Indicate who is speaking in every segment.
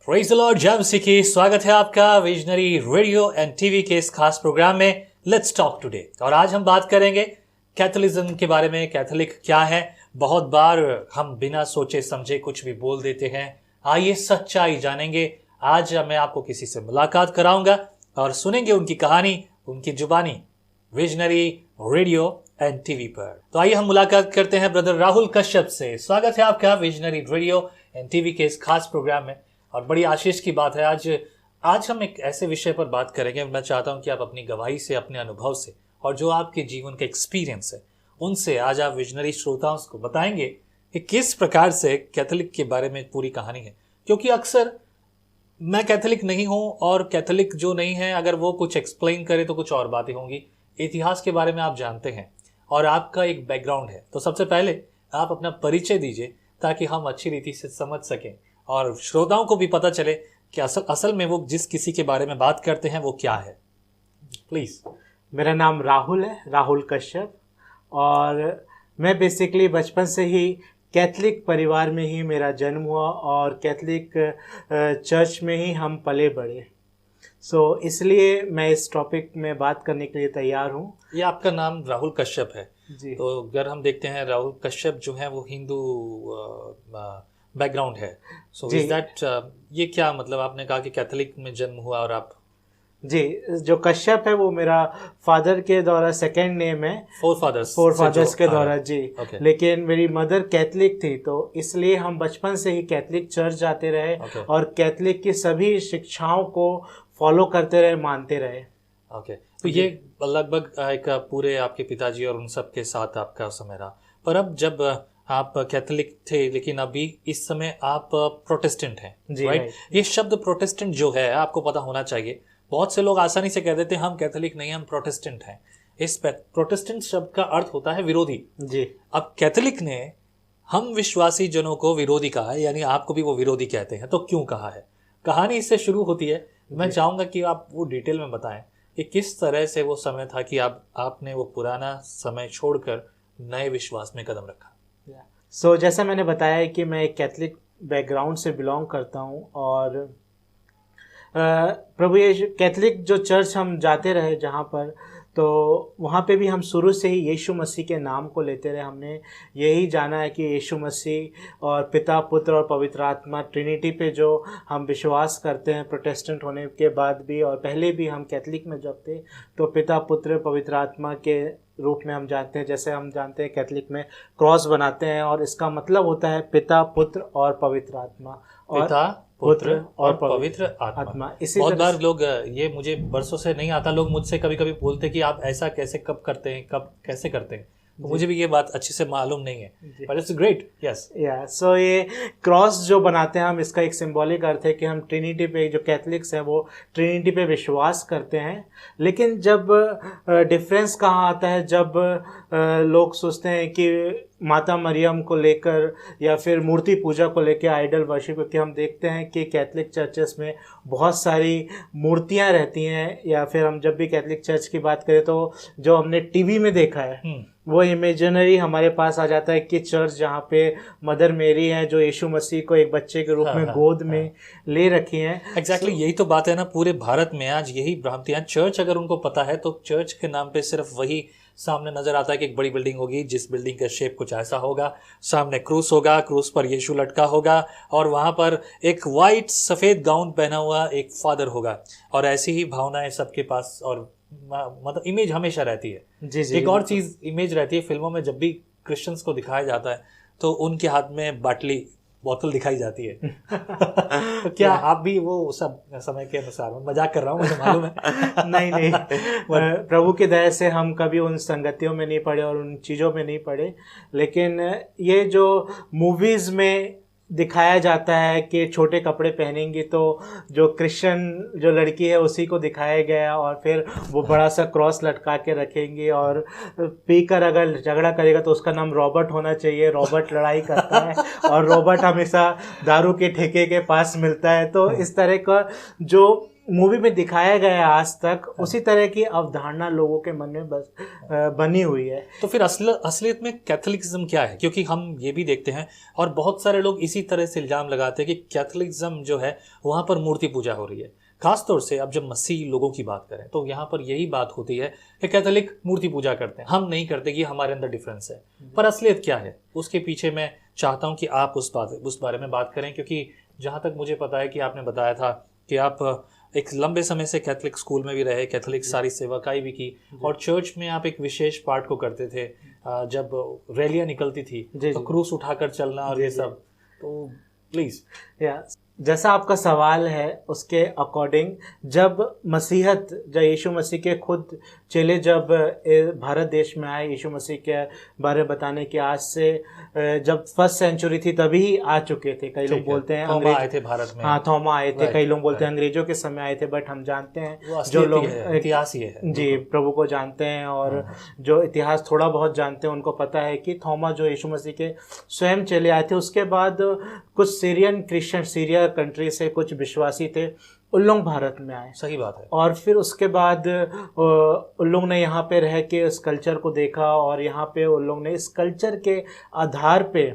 Speaker 1: Praise the Lord जय मसीह की। स्वागत है आपका विजनरी रेडियो एंड टीवी के इस खास प्रोग्राम में लेट्स टॉक टुडे। और आज हम बात करेंगे कैथोलिज्म के बारे में। कैथोलिक क्या है? बहुत बार हम बिना सोचे समझे कुछ भी बोल देते हैं। आइए सच्चाई जानेंगे। आज मैं आपको किसी से मुलाकात कराऊंगा और सुनेंगे उनकी कहानी, उनकी जुबानी, विजनरी रेडियो एंड टीवी पर। तो आइए हम मुलाकात करते हैं ब्रदर राहुल कश्यप से। स्वागत है आपका विजनरी रेडियो एंड टीवी के इस खास प्रोग्राम में। और बड़ी आशीष की बात है, आज हम एक ऐसे विषय पर बात करेंगे। मैं चाहता हूं कि आप अपनी गवाही से, अपने अनुभव से और जो आपके जीवन का एक्सपीरियंस है उनसे आज आप विजनरी श्रोताओं को बताएंगे कि किस प्रकार से कैथोलिक के बारे में पूरी कहानी है। क्योंकि अक्सर मैं कैथोलिक नहीं हूं और कैथोलिक जो नहीं है, अगर वो कुछ एक्सप्लेन करे तो कुछ और बातें होंगी। इतिहास के बारे में आप जानते हैं और आपका एक बैकग्राउंड है, तो सबसे पहले आप अपना परिचय दीजिए ताकि हम अच्छी रीति से समझ सकें और श्रोताओं को भी पता चले कि असल में वो जिस किसी के बारे में बात करते हैं वो क्या है। प्लीज।
Speaker 2: मेरा नाम राहुल है, राहुल कश्यप, और मैं बेसिकली बचपन से ही कैथलिक परिवार में ही मेरा जन्म हुआ और कैथलिक चर्च में ही हम पले बढ़े। इसलिए मैं इस टॉपिक में बात करने के लिए तैयार हूँ।
Speaker 1: ये आपका नाम राहुल कश्यप है
Speaker 2: जी।
Speaker 1: तो अगर हम देखते हैं राहुल कश्यप जो है वो हिंदू बैकग्राउंड है। इज दैट ये क्या मतलब? आपने कहा कि कैथोलिक में जन्म हुआ और आप
Speaker 2: जी, जो कश्यप है वो मेरा फादर के द्वारा सेकंड नेम है, फोर फादर्स के द्वारा जी। लेकिन मेरी मदर कैथलिक थी, तो इसलिए हम बचपन से ही कैथलिक चर्च जाते रहे और कैथलिक की सभी शिक्षाओं को फॉलो करते रहे, मानते रहे।
Speaker 1: तो ये लगभग एक पूरे आपके पिताजी और उन सब के साथ आपका समय रहा। पर अब जब आप कैथोलिक थे लेकिन अभी इस समय आप प्रोटेस्टेंट हैं, राइट? ये शब्द प्रोटेस्टेंट जो है आपको पता होना चाहिए। बहुत से लोग आसानी से कह देते हैं हम कैथोलिक नहीं, हम प्रोटेस्टेंट हैं। इस प्रोटेस्टेंट शब्द का अर्थ होता है विरोधी
Speaker 2: जी।
Speaker 1: अब कैथोलिक ने हम विश्वासी जनों को विरोधी कहा है, यानी आपको भी वो विरोधी कहते हैं। तो क्यों कहा है? कहानी इससे शुरू होती है। मैं चाहूंगा कि आप वो डिटेल में बताएं कि किस तरह से वो समय था कि आपने वो पुराना समय छोड़कर नए विश्वास में कदम रखा।
Speaker 2: जैसा मैंने बताया है कि मैं एक कैथलिक बैकग्राउंड से बिलोंग करता हूँ और प्रभु यीशु कैथलिक जो चर्च हम जाते रहे जहाँ पर, तो वहाँ पे भी हम शुरू से ही यीशु मसीह के नाम को लेते रहे। हमने यही जाना है कि यीशु मसीह और पिता, पुत्र और पवित्र आत्मा, ट्रिनिटी पे जो हम विश्वास करते हैं प्रोटेस्टेंट होने के बाद भी, और पहले भी हम कैथलिक में जब थे तो पिता, पुत्र, पवित्र आत्मा के रूप में हम जानते हैं। जैसे हम जानते हैं कैथलिक में क्रॉस बनाते हैं और इसका मतलब होता है पिता, पुत्र और पवित्र आत्मा, और
Speaker 1: पिता, पुत्र और पवित्र आत्मा। बहुत बार लोग, ये मुझे बरसों से नहीं आता, लोग मुझसे कभी कभी बोलते कि आप ऐसा कैसे, कब करते हैं, कब कैसे करते हैं। तो मुझे भी ये बात अच्छे से मालूम नहीं है, but it's great. Yes
Speaker 2: so ये क्रॉस जो बनाते हैं हम, इसका एक सिंबॉलिक अर्थ है कि हम ट्रिनिटी पे, जो कैथलिक्स हैं वो ट्रिनिटी पे विश्वास करते हैं। लेकिन जब डिफरेंस कहाँ आता है, जब लोग सोचते हैं कि माता मरियम को लेकर या फिर मूर्ति पूजा को लेकर, आइडल वर्शिप, क्योंकि हम देखते हैं कि कैथलिक चर्चेस में बहुत सारी मूर्तियां रहती हैं। या फिर हम जब भी कैथलिक चर्च की बात करें तो जो हमने टीवी में देखा है वो इमेजिनरी हमारे पास आ जाता है कि चर्च जहाँ पे मदर मेरी है जो यीशु मसीह को एक बच्चे के रूप में गोद में ले रखी हैं।
Speaker 1: एग्जैक्टली यही तो बात है ना, पूरे भारत में आज यही भ्रांतियां। चर्च अगर उनको पता है तो चर्च के नाम पे सिर्फ वही सामने नजर आता है कि एक बड़ी बिल्डिंग होगी, जिस बिल्डिंग का शेप कुछ ऐसा होगा, सामने क्रूस होगा, क्रूस पर यीशु लटका होगा और वहां पर एक वाइट सफेद गाउन पहना हुआ एक फादर होगा। और ऐसी ही भावनाएं सबके पास, और मतलब इमेज हमेशा रहती है।
Speaker 2: जी।
Speaker 1: एक और चीज इमेज रहती है, फिल्मों में जब भी क्रिश्चियंस को दिखाया जाता है तो उनके हाथ में बोतल दिखाई जाती है। तो क्या आप भी वो सब समय के अनुसार? मजाक कर रहा हूँ, मुझे मालूम है।
Speaker 2: नहीं प्रभु की दया से हम कभी उन संगतियों में नहीं पड़े और उन चीज़ों में नहीं पड़े। लेकिन ये जो मूवीज़ में दिखाया जाता है कि छोटे कपड़े पहनेंगी तो जो क्रिश्चियन जो लड़की है उसी को दिखाया गया, और फिर वो बड़ा सा क्रॉस लटका के रखेंगे और पीकर अगर झगड़ा करेगा तो उसका नाम रॉबर्ट होना चाहिए। रॉबर्ट लड़ाई करता है और रॉबर्ट हमेशा दारू के ठेके के पास मिलता है। तो इस तरह का जो मूवी में दिखाया गया है आज तक, उसी तरह की अवधारणा लोगों के मन में बस बनी हुई है।
Speaker 1: तो फिर असलियत में कैथोलिकिज्म क्या है? क्योंकि हम ये भी देखते हैं और बहुत सारे लोग इसी तरह से इल्जाम लगाते हैं कि कैथोलिकिज्म जो है वहाँ पर मूर्ति पूजा हो रही है। खासतौर से अब जब मसीही लोगों की बात करें तो यहाँ पर यही बात होती है कि कैथोलिक मूर्ति पूजा करते हैं, हम नहीं करते, कि हमारे अंदर डिफरेंस है। पर असलियत क्या है उसके पीछे मैं चाहता हूँ कि आप उस बारे में बात करें, क्योंकि जहाँ तक मुझे पता है कि आपने बताया था कि आप एक लंबे समय से कैथोलिक स्कूल में भी रहे, कैथोलिक सारी सेवाकाई भी की, और चर्च में आप एक विशेष पार्ट को करते थे जब रैलियाँ निकलती थी तो क्रूस उठाकर चलना और ये सब। तो प्लीज़।
Speaker 2: जैसा आपका सवाल है उसके अकॉर्डिंग, जब यीशु मसीह के खुद चेले जब भारत देश में आए, यीशु मसीह के बारे में बताने के आज से जब फर्स्ट सेंचुरी थी तभी आ चुके थे। कई लोग बोलते हैं
Speaker 1: थोमा आए थे भारत में।
Speaker 2: हाँ, थोमा आए थे। कई लोग बोलते हैं अंग्रेजों के समय आए थे, बट हम जानते हैं जो लोग
Speaker 1: इतिहास ही है
Speaker 2: जी प्रभु को जानते हैं और जो इतिहास थोड़ा बहुत जानते हैं उनको पता है कि थोमा जो यीशु मसीह के स्वयं चले आए थे। उसके बाद कुछ सीरियन क्रिश्चियन, सीरिया कंट्री से कुछ विश्वासी थे, उन लोग भारत में आए।
Speaker 1: सही बात है।
Speaker 2: और फिर उसके बाद उन लोग ने यहाँ पे रह के इस कल्चर को देखा और यहाँ पे उन लोग ने इस कल्चर के आधार पे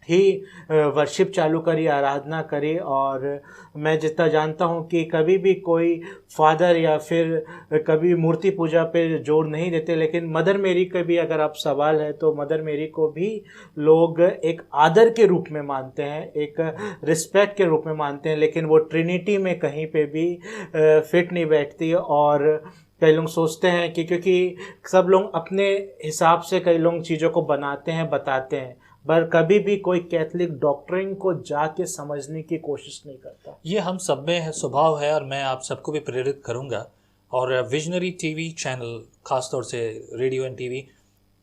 Speaker 2: ही वर्शिप चालू करी, आराधना करी। और मैं जितना जानता हूँ कि कभी भी कोई फादर या फिर कभी मूर्ति पूजा पे जोर नहीं देते, लेकिन मदर मेरी का भी अगर आप सवाल है तो मदर मेरी को भी लोग एक आदर के रूप में मानते हैं, एक रिस्पेक्ट के रूप में मानते हैं, लेकिन वो ट्रिनिटी में कहीं पे भी फिट नहीं बैठती। और कई लोग सोचते हैं कि क्योंकि सब लोग अपने हिसाब से कई लोग चीज़ों को बनाते हैं, बताते हैं, पर कभी भी कोई कैथोलिक डॉक्ट्रिन को जाके समझने की कोशिश नहीं करता।
Speaker 1: ये हम सब में स्वभाव है और मैं आप सबको भी प्रेरित करूंगा। और विजनरी टीवी चैनल, खासतौर से रेडियो एंड टीवी,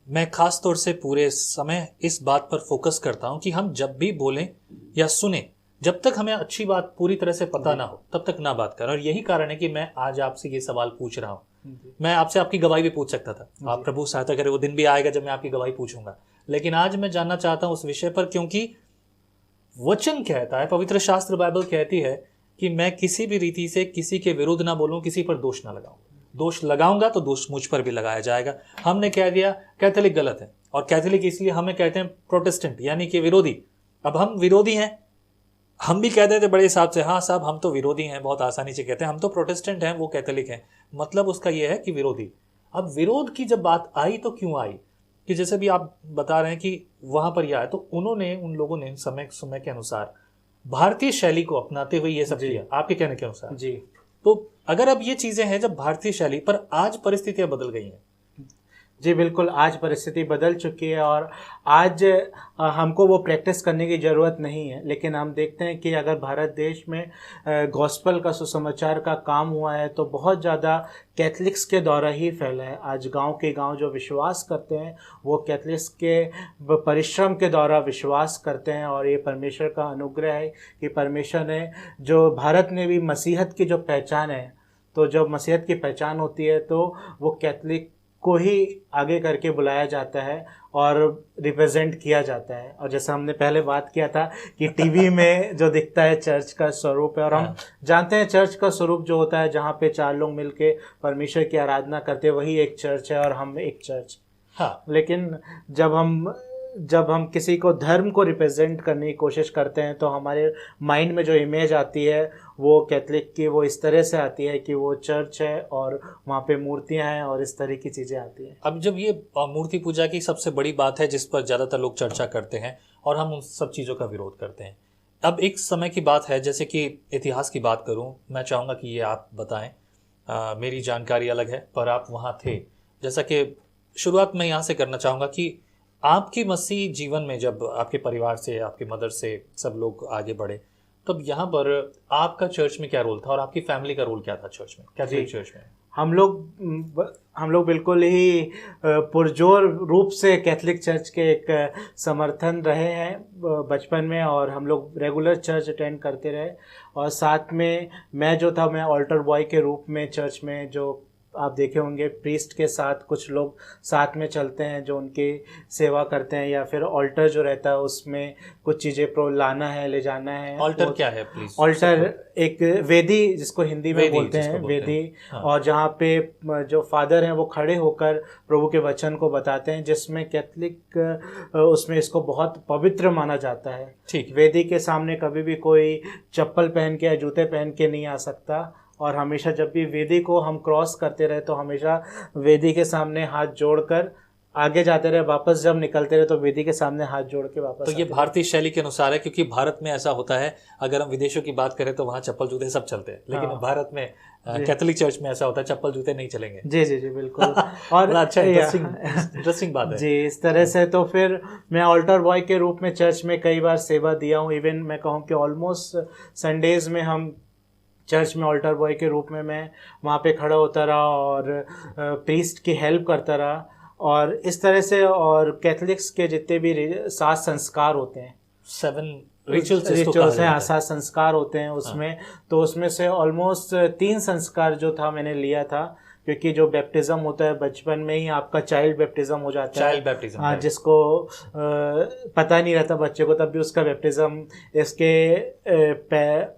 Speaker 1: मैं खासतौर से पूरे समय इस बात पर फोकस करता हूं कि हम जब भी बोलें या सुने, जब तक हमें अच्छी बात पूरी तरह से पता ना हो तब तक ना बात करें। और यही कारण है कि मैं आज आपसे ये सवाल पूछ रहा हूँ। मैं आपसे आपकी गवाही भी पूछ सकता था, आप प्रभु सहायता करे वो दिन भी आएगा जब मैं आपकी गवाही पूछूंगा, लेकिन आज मैं जानना चाहता हूं उस विषय पर, क्योंकि वचन कहता है, पवित्र शास्त्र बाइबल कहती है कि मैं किसी भी रीति से किसी के विरुद्ध ना बोलूं, किसी पर दोष ना लगाऊं। दोष लगाऊंगा तो दोष मुझ पर भी लगाया जाएगा। हमने कह दिया कैथोलिक गलत है, और कैथोलिक इसलिए हमें कहते हैं प्रोटेस्टेंट, यानी कि विरोधी। अब हम विरोधी हैं, हम भी कह देते बड़े हिसाब से, हाँ साहब हम तो विरोधी हैं, बहुत आसानी से कहते हैं हम तो प्रोटेस्टेंट हैं, वो कैथोलिक हैं, मतलब उसका यह है कि विरोधी। अब विरोध की जब बात आई तो क्यों आई, कि जैसे भी आप बता रहे हैं कि वहां पर यह आया, तो उन लोगों ने समय के अनुसार भारतीय शैली को अपनाते हुए ये सब किया, आपके कहने के अनुसार
Speaker 2: जी।
Speaker 1: तो अगर अब ये चीजें हैं जब भारतीय शैली पर, आज परिस्थितियां बदल गई हैं।
Speaker 2: जी बिल्कुल, आज परिस्थिति बदल चुकी है और आज हमको वो प्रैक्टिस करने की ज़रूरत नहीं है। लेकिन हम देखते हैं कि अगर भारत देश में गॉस्पल का सुसमाचार का काम हुआ है तो बहुत ज़्यादा कैथलिक्स के द्वारा ही फैला है। आज गांव के गांव जो विश्वास करते हैं वो कैथलिक्स के परिश्रम के द्वारा विश्वास करते हैं। और ये परमेश्वर का अनुग्रह है कि परमेश्वर ने जो भारत में भी मसीहत की जो पहचान है, तो जब मसीहत की पहचान होती है तो वो कैथलिक को ही आगे करके बुलाया जाता है और रिप्रेजेंट किया जाता है। और जैसा हमने पहले बात किया था कि टीवी में जो दिखता है चर्च का स्वरूप है, और हम जानते हैं चर्च का स्वरूप जो होता है जहाँ पे 4 लोग मिलके परमेश्वर की आराधना करते हैं, वही एक चर्च है और हम एक चर्च।
Speaker 1: हाँ,
Speaker 2: लेकिन जब हम किसी को धर्म को रिप्रेजेंट करने की कोशिश करते हैं तो हमारे माइंड में जो इमेज आती है वो कैथलिक की वो इस तरह से आती है कि वो चर्च है और वहाँ पे मूर्तियाँ हैं और इस तरह की चीज़ें आती हैं।
Speaker 1: अब जब ये मूर्ति पूजा की सबसे बड़ी बात है जिस पर ज़्यादातर लोग चर्चा करते हैं और हम उन सब चीज़ों का विरोध करते हैं, अब एक समय की बात है, जैसे कि इतिहास की बात करूँ, मैं चाहूँगा कि ये आप बताएं। मेरी जानकारी अलग है पर आप वहाँ थे, जैसा कि शुरुआत मैं यहाँ से करना चाहूँगा कि आपकी मसीह जीवन में जब आपके परिवार से, आपके मदर से सब लोग आगे बढ़े, तब यहाँ पर आपका चर्च में क्या रोल था और आपकी फैमिली का रोल क्या था चर्च में, कैथोलिक चर्च में?
Speaker 2: हम लोग बिल्कुल ही पुरजोर रूप से कैथलिक चर्च के एक समर्थन रहे हैं बचपन में, और हम लोग रेगुलर चर्च अटेंड करते रहे। और साथ में मैं जो था, मैं ऑल्टर बॉय के रूप में चर्च में जो आप देखे होंगे प्रीस्ट के साथ कुछ लोग साथ में चलते हैं जो उनकी सेवा करते हैं, या फिर ऑल्टर जो रहता है उसमें कुछ चीज़ें लाना है, ले जाना है।
Speaker 1: ऑल्टर क्या है प्लीज?
Speaker 2: ऑल्टर एक वेदी जिसको हिंदी में बोलते हैं, वेदी।
Speaker 1: हाँ।
Speaker 2: और जहाँ पे जो फादर हैं वो खड़े होकर प्रभु के वचन को बताते हैं, जिसमें कैथलिक उसमें इसको बहुत पवित्र माना जाता है।
Speaker 1: ठीक।
Speaker 2: वेदी के सामने कभी भी कोई चप्पल पहन के या जूते पहन के नहीं आ सकता, और हमेशा जब भी वेदी को हम क्रॉस करते रहे तो हमेशा वेदी के सामने हाथ जोड़कर आगे जाते रहे, वापस जब निकलते रहे तो वेदी के सामने हाथ जोड़ के वापस।
Speaker 1: तो ये भारतीय शैली के अनुसार है, क्योंकि भारत में ऐसा होता है, अगर हम विदेशों की बात करें तो वहाँ चप्पल जूते सब चलते हैं, लेकिन भारत में कैथोलिक चर्च में ऐसा होता है चप्पल जूते नहीं चलेंगे।
Speaker 2: जी जी जी बिल्कुल। और
Speaker 1: अच्छा, इंटरेस्टिंग बात है
Speaker 2: जी। इस तरह से तो फिर मैं ऑल्टर बॉय के रूप में चर्च में कई बार सेवा दिया हूँ। इवन मैं कहूँ कि ऑलमोस्ट संडेज में हम चर्च में ऑल्टर बॉय के रूप में मैं वहाँ पे खड़ा होता रहा और प्रीस्ट की हेल्प करता रहा। और इस तरह से, और कैथलिक्स के जितने भी 7 संस्कार होते हैं,
Speaker 1: 7 रिचुअल्स
Speaker 2: हैं, 7 संस्कार होते हैं उसमें। तो उसमें से ऑलमोस्ट 3 संस्कार जो था मैंने लिया था, क्योंकि जो बैप्टिज्म होता है बचपन में ही आपका चाइल्ड बैप्टिज्म हो जाता है।
Speaker 1: चाइल्ड बैप्टिज्म,
Speaker 2: हाँ, जिसको पता नहीं रहता बच्चे को, तब भी उसका बैप्टिज्म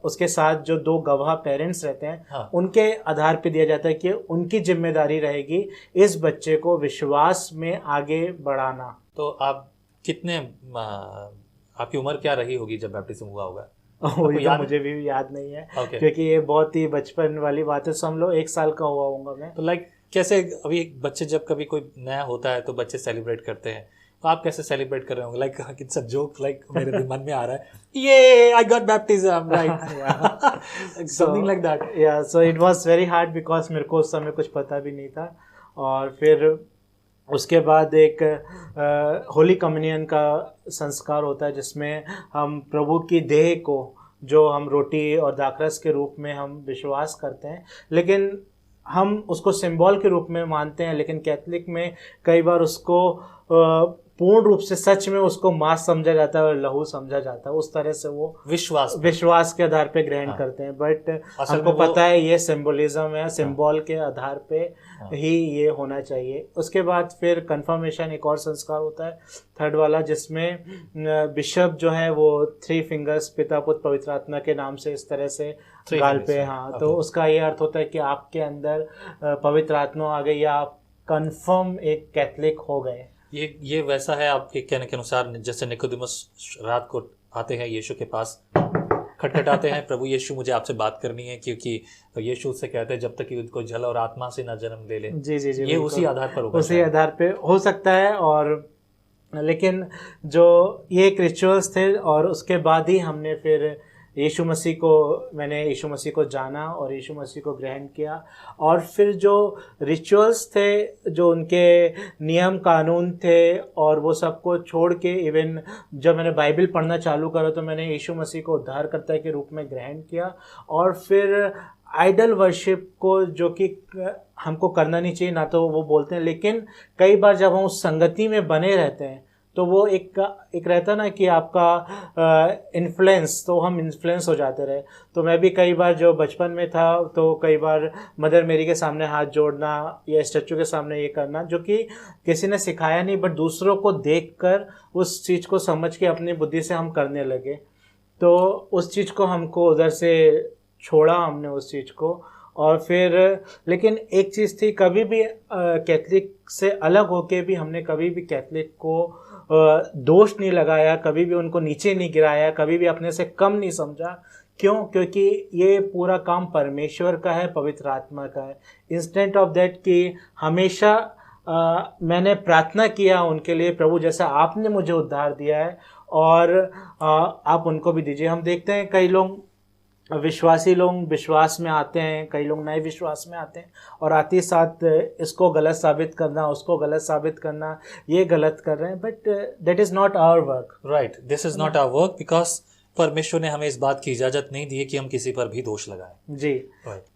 Speaker 2: उसके साथ जो 2 गवाह पेरेंट्स रहते हैं,
Speaker 1: हाँ।
Speaker 2: उनके आधार पे दिया जाता है कि उनकी जिम्मेदारी रहेगी इस बच्चे को विश्वास में आगे बढ़ाना।
Speaker 1: तो आप कितने आपकी उम्र क्या रही होगी जब बैप्टिज्म हुआ होगा?
Speaker 2: वही तो मुझे भी याद नहीं है। क्योंकि ये बहुत ही बचपन वाली बात है। हम लोग 1 साल का हुआ होऊंगा मैं।
Speaker 1: तो लाइक कैसे अभी बच्चे जब कभी कोई नया होता है तो बच्चे सेलिब्रेट करते हैं, तो आप कैसे सेलिब्रेट कर रहे होंगे? Like it's a joke, like मेरे मन में आ रहा है, ये I got baptism, right, something like that.
Speaker 2: या so it was very hard because मेरे को उस समय कुछ पता भी नहीं था। और फिर उसके बाद एक होली कम्युनियन का संस्कार होता है, जिसमें हम प्रभु की देह को, जो हम रोटी और दाखरस के रूप में हम विश्वास करते हैं, लेकिन हम उसको सिंबल के रूप में मानते हैं, लेकिन कैथलिक में कई बार उसको पूर्ण रूप से सच में उसको मांस समझा जाता है और लहू समझा जाता है। उस तरह से वो विश्वास के आधार पे ग्रहण करते हैं। बट हमको पता है ये सिंबलिज्म है, सिंबल के आधार पे ही ये होना चाहिए। उसके बाद फिर कंफर्मेशन एक और संस्कार होता है, 3rd वाला, जिसमें बिशप जो है वो 3 फिंगर्स पिता पुत्र पवित्र आत्मा के नाम से इस तरह से गाल पे, हाँ, तो उसका ये अर्थ होता है कि आपके अंदर पवित्र आत्मा आ गई या आप कन्फर्म एक कैथलिक हो गए।
Speaker 1: ये वैसा है आपके कहने के अनुसार, जैसे निकोदेमुस रात को आते हैं यीशु के पास, खटखटाते हैं, प्रभु यीशु मुझे आपसे बात करनी है, क्योंकि तो यीशु उससे कहते हैं जब तक कि उनको जल और आत्मा से ना जन्म ले ले।
Speaker 2: जी जी जी,
Speaker 1: ये उसी आधार पर होगा,
Speaker 2: उसी आधार पे हो सकता है। और लेकिन जो ये एक रिचुअल्स थे, और उसके बाद ही हमने फिर मैंने यीशु मसीह को जाना और यीशु मसीह को ग्रहण किया। और फिर जो रिचुअल्स थे, जो उनके नियम कानून थे, और वो सबको छोड़ के, इवन जब मैंने बाइबल पढ़ना चालू करा तो मैंने यीशु मसीह को उद्धारकर्ता के रूप में ग्रहण किया। और फिर आइडल वर्शिप को, जो कि हमको करना नहीं चाहिए, ना तो वो बोलते हैं, लेकिन कई बार जब हम उस संगति में बने रहते हैं तो वो एक रहता ना कि आपका इन्फ्लुएंस, तो हम इन्फ्लुएंस हो जाते रहे। तो मैं भी कई बार जो बचपन में था, तो कई बार मदर मेरी के सामने हाथ जोड़ना या स्टैचू के सामने ये करना, जो कि किसी ने सिखाया नहीं, बट दूसरों को देखकर उस चीज़ को समझ के अपनी बुद्धि से हम करने लगे। तो उस चीज़ को हमको उधर से छोड़ा हमने उस चीज़ को। और फिर लेकिन एक चीज़ थी, कभी भी कैथलिक से अलग होके भी हमने कभी भी कैथलिक को दोष नहीं लगाया, कभी भी उनको नीचे नहीं गिराया, कभी भी अपने से कम नहीं समझा। क्यों? क्योंकि ये पूरा काम परमेश्वर का है, पवित्र आत्मा का है। इंस्टेंट ऑफ दैट कि हमेशा मैंने प्रार्थना किया उनके लिए, प्रभु जैसा आपने मुझे उद्धार दिया है और आप उनको भी दीजिए। हम देखते हैं कई लोग, विश्वासी लोग विश्वास में आते हैं, कई लोग नए विश्वास में आते हैं, और आते साथ इसको गलत साबित करना, उसको गलत साबित करना, ये गलत कर रहे हैं। But that is not our work,
Speaker 1: right, this is not our work, because परमेश्वर ने हमें इस बात की इजाज़त नहीं दी है कि हम किसी पर भी दोष लगाएं।
Speaker 2: जी,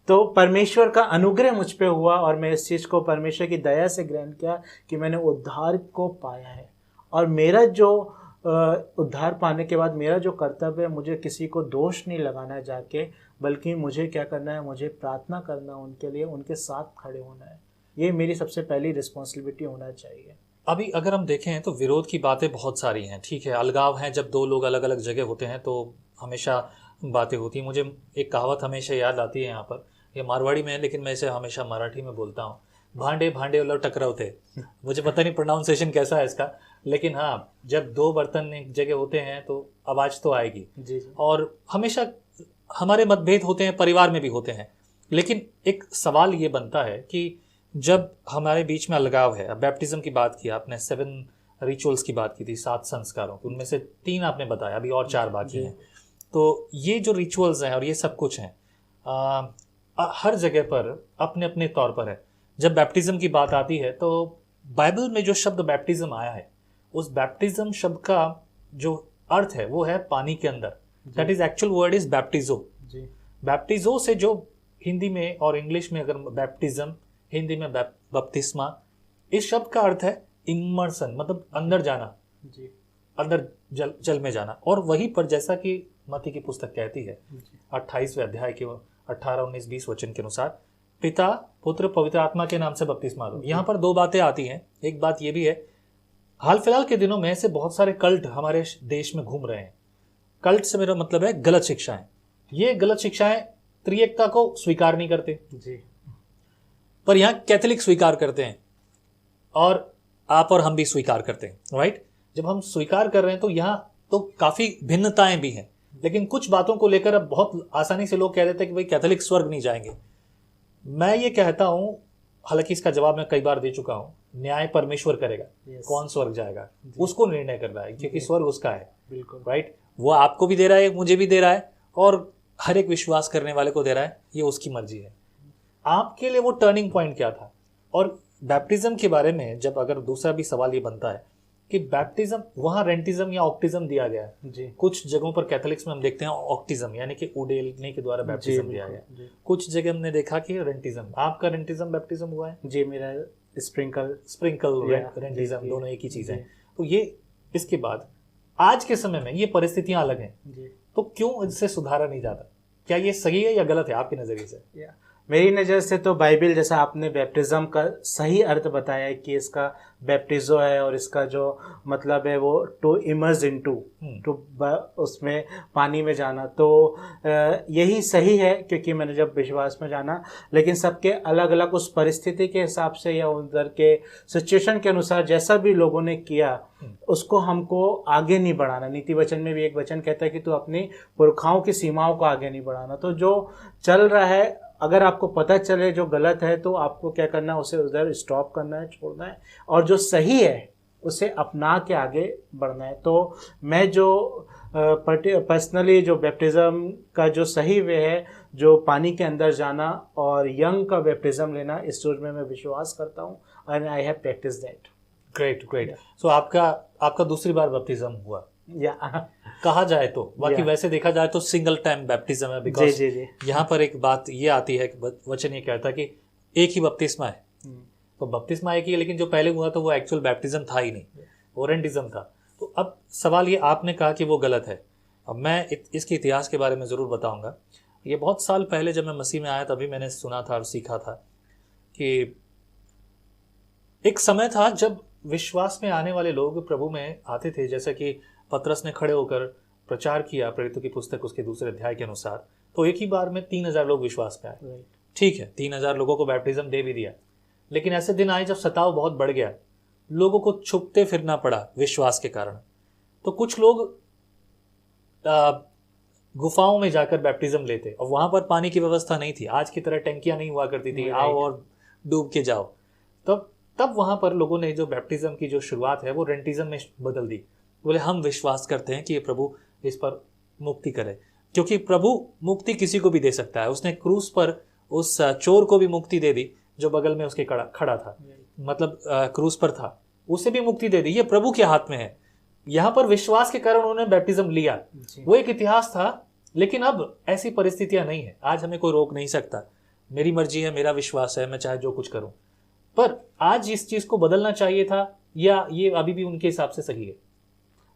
Speaker 2: तो परमेश्वर का अनुग्रह मुझ पे हुआ, और मैं इस चीज़ को परमेश्वर की दया से ग्रहण किया कि मैंने उद्धार को पाया है। और मेरा जो उद्धार पाने के बाद मेरा जो कर्तव्य है, मुझे किसी को दोष नहीं लगाना है जाके, बल्कि मुझे क्या करना है, मुझे प्रार्थना करना है उनके लिए, उनके साथ खड़े होना है। ये मेरी सबसे पहली रिस्पॉन्सिबिलिटी होना चाहिए।
Speaker 1: अभी अगर हम देखें तो विरोध की बातें बहुत सारी हैं, ठीक है, अलगाव हैं, जब दो लोग अलग अलग जगह होते हैं तो हमेशा बातें होती हैं। मुझे एक कहावत हमेशा याद आती है, यहाँ पर ये मारवाड़ी में है लेकिन मैं इसे हमेशा मराठी में बोलता हूँ, भांडे भांडे उलट टकरावते। मुझे पता नहीं प्रोनाउंसिएशन कैसा है इसका, लेकिन हाँ, जब दो बर्तन एक जगह होते हैं तो आवाज़ तो आएगी।
Speaker 2: जी।
Speaker 1: और हमेशा हमारे मतभेद होते हैं, परिवार में भी होते हैं, लेकिन एक सवाल ये बनता है कि जब हमारे बीच में अलगाव है, अब बैप्टिज्म की बात की आपने, 7 रिचुअल्स की बात की थी, 7 संस्कारों की, उनमें से 3 आपने बताया, अभी और 4 बाकी हैं। तो ये जो रिचुअल्स हैं और ये सब कुछ हैं, हर जगह पर अपने अपने तौर पर है। जब बैप्टिज्म की बात आती है तो बाइबल में जो शब्द बैप्टिज्म आया है, उस बैप्टिज्म शब्द का जो अर्थ है वो है पानी के अंदर। That is actual word is baptizo. Baptizo से जो हिंदी में और इंग्लिश में अगर बैप्टिज्म, हिंदी में बपतिस्मा, इस शब्द का अर्थ है इमर्सन, मतलब अंदर जाना, अंदर जल में जाना। और वहीं पर जैसा कि मत्ती की पुस्तक कहती है 28वें अध्याय के 18, 19, 20 वचन के अनुसार, पिता, पुत्र, पवित्र आत्मा के नाम से बपतिस्मा लो। यहाँ पर 2 बातें आती हैं। एक बात ये भी है, हाल फिलहाल के दिनों में से बहुत सारे कल्ट हमारे देश में घूम रहे हैं। कल्ट से मेरा मतलब है गलत शिक्षाएं। ये गलत शिक्षाएं त्रिएकता को स्वीकार नहीं करते
Speaker 2: जी,
Speaker 1: पर यहाँ कैथोलिक स्वीकार करते हैं, और आप और हम भी स्वीकार करते हैं, राइट। जब हम स्वीकार कर रहे हैं तो यहाँ तो काफी भिन्नताएं भी हैं, लेकिन कुछ बातों को लेकर अब बहुत आसानी से लोग कह देते हैं कि भाई कैथोलिक स्वर्ग नहीं जाएंगे। मैं ये कहता हूं, हालांकि इसका जवाब मैं कई बार दे चुका हूं, न्याय परमेश्वर करेगा। कौन स्वर्ग जाएगा उसको निर्णय करना है, क्योंकि स्वर्ग उसका है,
Speaker 2: बिल्कुल,
Speaker 1: राइट। वो आपको भी दे रहा है, मुझे भी दे रहा है, और हर एक विश्वास करने वाले को दे रहा है। ये उसकी मर्जी है। आपके लिए वो टर्निंग पॉइंट क्या था? और बैप्टिज्म के बारे में जब अगर दूसरा भी सवाल ये बनता है कि बैप्टिज्म, वहाँ रेंटिज्म या ऑक्टिज्म दिया गया है
Speaker 2: जी।
Speaker 1: कुछ जगहों पर कैथोलिक्स में हम देखते हैं ऑक्टिज्म, यानी कि उडेलने के द्वारा बैप्टिज्म दिया गया। कुछ जगह हमने देखा कि रेंटिज्म। आपका रेंटिज्म बैप्टिज्म हुआ है?
Speaker 2: जी, मेरा स्प्रिंकल
Speaker 1: रेंटिज्म, दोनों एक ही चीज है। तो ये इसके बाद आज के समय में ये परिस्थितियां अलग हैं, तो क्यों इससे सुधारा नहीं जाता? क्या ये सही है या गलत है आपके नजरिए से?
Speaker 2: मेरी नज़र से तो बाइबल, जैसा आपने बैप्टिज्म का सही अर्थ बताया है कि इसका बैप्टिजो है और इसका जो मतलब है वो टू इमर्स इनटू, टू उसमें पानी में जाना, तो यही सही है, क्योंकि मैंने जब विश्वास में जाना, लेकिन सबके अलग अलग उस परिस्थिति के हिसाब से या उधर के सिचुएशन के अनुसार जैसा भी लोगों ने किया उसको हमको आगे नहीं बढ़ाना। नीति वचन में भी एक वचन कहता है कि तू अपनी पुरखाओं की सीमाओं को आगे नहीं बढ़ाना। तो जो चल रहा है, अगर आपको पता चले जो गलत है, तो आपको क्या करना है, उसे उधर स्टॉप करना है, छोड़ना है, और जो सही है उसे अपना के आगे बढ़ना है। तो मैं जो पर्सनली जो बैप्टिज्म का जो सही वे है, जो पानी के अंदर जाना और यंग का बैप्टिज्म लेना, इस चीज में मैं विश्वास करता हूँ, and I have practice that.
Speaker 1: Great. So आपका दूसरी बार बैप्टिज्म हुआ कहा जाए तो, बाकी वैसे देखा जाए तो सिंगल टाइम बैप्टिज्म है, बिकॉज यहाँ पर एक बात ये आती है कि वचन ये कहता है कि एक ही बपतिस्मा है। तो बपतिस्मा एक ही है, लेकिन जो पहले हुआ था वो एक्चुअल बैप्टिज्म था ही नहीं, वो रेंटिज्म था। तो अब सवाल ये, आपने कहा कि वो गलत है। अब मैं इसके इतिहास के बारे में ज़रूर बताऊंगा। ये बहुत साल पहले जब मैं मसीह में आया तभी मैंने सुना था और सीखा था कि एक समय था जब विश्वास में आने वाले लोग प्रभु में आते थे, जैसे कि पतरस ने खड़े होकर प्रचार किया प्रेरितों की पुस्तक उसके 2 अध्याय के अनुसार, तो एक ही बार में 3000 लोग विश्वास में आए। ठीक है, 3000 लोगों को बैप्टिज्म दे भी दिया, लेकिन ऐसे दिन आए जब सताव बहुत बढ़ गया, लोगों को छुपते फिरना पड़ा विश्वास के कारण। तो कुछ लोग गुफाओं में जाकर बैप्टिज्म लेते, और वहां पर पानी की व्यवस्था नहीं थी, आज की तरह टंकियां नहीं हुआ करती थी, आओ और डूब के जाओ। तब वहां पर लोगों ने जो बैप्टिज्म की जो शुरुआत है वो रेंटिज्म में बदल दी। बोले हम विश्वास करते हैं कि ये प्रभु इस पर मुक्ति करे, क्योंकि प्रभु मुक्ति किसी को भी दे सकता है। उसने क्रूस पर उस चोर को भी मुक्ति दे दी जो बगल में उसके खड़ा था, मतलब क्रूस पर था, उसे भी मुक्ति दे दी। ये प्रभु के हाथ में है। यहाँ पर विश्वास के कारण उन्होंने बैप्टिज्म लिया, वो एक इतिहास था। लेकिन अब ऐसी परिस्थितियां नहीं है, आज हमें कोई रोक नहीं सकता। मेरी मर्जी है, मेरा विश्वास है, मैं चाहे जो कुछ करूं। पर आज इस चीज को बदलना चाहिए था, या ये अभी भी उनके हिसाब से सही है?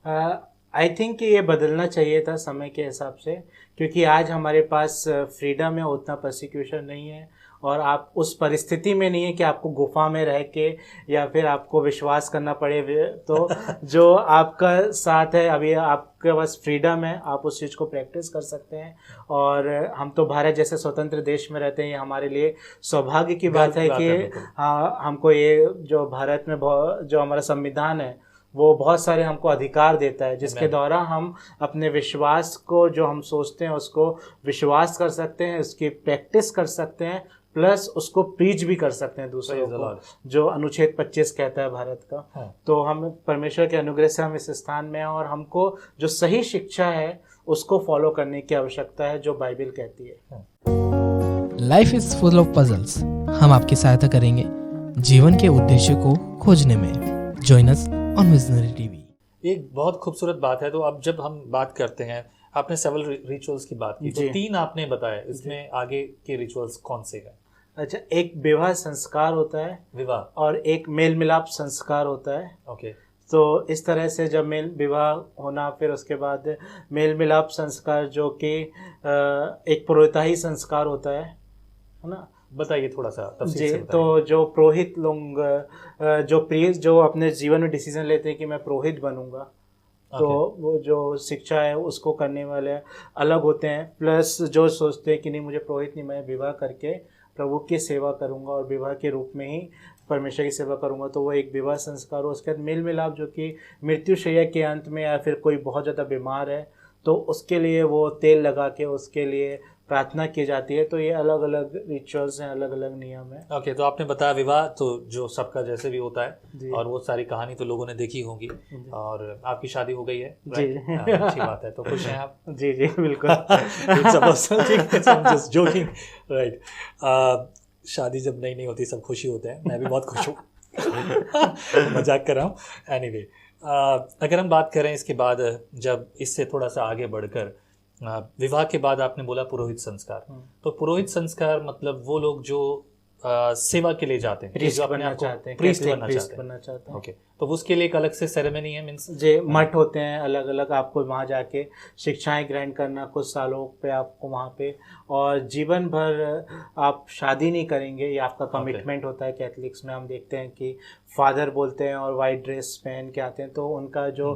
Speaker 2: आई थिंक कि ये बदलना चाहिए था समय के हिसाब से, क्योंकि आज हमारे पास फ्रीडम है, उतना प्रोसिक्यूशन नहीं है, और आप उस परिस्थिति में नहीं है कि आपको गुफा में रह के या फिर आपको विश्वास करना पड़े। तो जो आपका साथ है, अभी आपके पास फ्रीडम है, आप उस चीज़ को प्रैक्टिस कर सकते हैं। और हम तो भारत जैसे स्वतंत्र देश में रहते हैं, ये हमारे लिए सौभाग्य की बात है कि हाँ, हमको ये जो भारत में जो हमारा संविधान है वो बहुत सारे हमको अधिकार देता है, जिसके द्वारा हम अपने विश्वास को, जो हम सोचते हैं उसको विश्वास कर सकते हैं, उसकी प्रैक्टिस कर सकते हैं, प्लस उसको प्रीच भी कर सकते हैं दूसरों को, जो अनुच्छेद 25 कहता है भारत का। हाँ। तो हम परमेश्वर के अनुग्रह से हम इस स्थान में हैं, और हमको जो सही शिक्षा है उसको फॉलो करने की आवश्यकता है, जो बाइबल कहती है।
Speaker 3: Life is full of puzzles. हम आपकी सहायता करेंगे जीवन के उद्देश्य को खोजने में। Join us on visionary TV.
Speaker 1: एक बहुत खूबसूरत बात है। तो अब जब हम बात करते हैं, आपने सेवरल रिचुअल्स की बात की, तो 3 आपने बताया, इसमें आगे के रिचुअल्स कौन से हैं?
Speaker 2: अच्छा, एक विवाह संस्कार होता है, विवाह, और एक मेल मिलाप संस्कार होता है। ओके। तो इस तरह से जब मेल विवाह होना, फिर उसके बाद मेल मिलाप संस्कार, जो कि एक पुरोहिताई संस्कार होता है ना। बताइए थोड़ा सा तफसील से। तो जो पुरोहित लोग, जो अपने जीवन में डिसीजन लेते हैं कि मैं पुरोहित बनूंगा, तो वो जो शिक्षा है उसको करने वाले अलग होते हैं। प्लस जो सोचते हैं कि नहीं, मुझे पुरोहित नहीं, मैं विवाह करके प्रभु की सेवा करूंगा और विवाह के रूप में ही परमेश्वर की सेवा करूंगा, तो वो एक विवाह संस्कार हो। उसके बाद मेल मिलाप, जो कि मृत्युशैया के अंत में या फिर कोई बहुत ज़्यादा बीमार है तो उसके लिए वो तेल लगा के उसके लिए प्रार्थना की जाती है। तो ये अलग अलग रिचुअल्स हैं, अलग अलग नियम है। ओके। तो आपने बताया विवाह, तो जो सबका जैसे भी होता है, और वो सारी कहानी तो लोगों ने देखी होगी, और आपकी शादी हो गई है। जी। अच्छी बात है। तो खुश हैं आप? जी जी बिल्कुल। Just joking, right. शादी जब नई होती सब खुशी होते हैं, मैं भी बहुत खुश हूँ। मजाक कर रहा हूँ। एनीवे, अगर हम बात करें इसके बाद, जब इससे थोड़ा सा आगे बढ़कर विवाह के बाद आपने बोला पुरोहित संस्कार, तो पुरोहित संस्कार मतलब वो लोग जो सेवा के लिए जाते हैं, प्रीस्ट बनना चाहते हैं। ओके। तो उसके लिए एक अलग से सेरेमनी है, मींस जे मठ होते हैं अलग अलग, आपको वहाँ जाके शिक्षाएं ग्रहण करना कुछ सालों पे आपको वहाँ पे, और जीवन भर आप शादी नहीं करेंगे, ये आपका कमिटमेंट होता है। कैथलिक्स में हम देखते हैं कि फादर बोलते हैं और वाइट ड्रेस पहन के आते हैं, तो उनका जो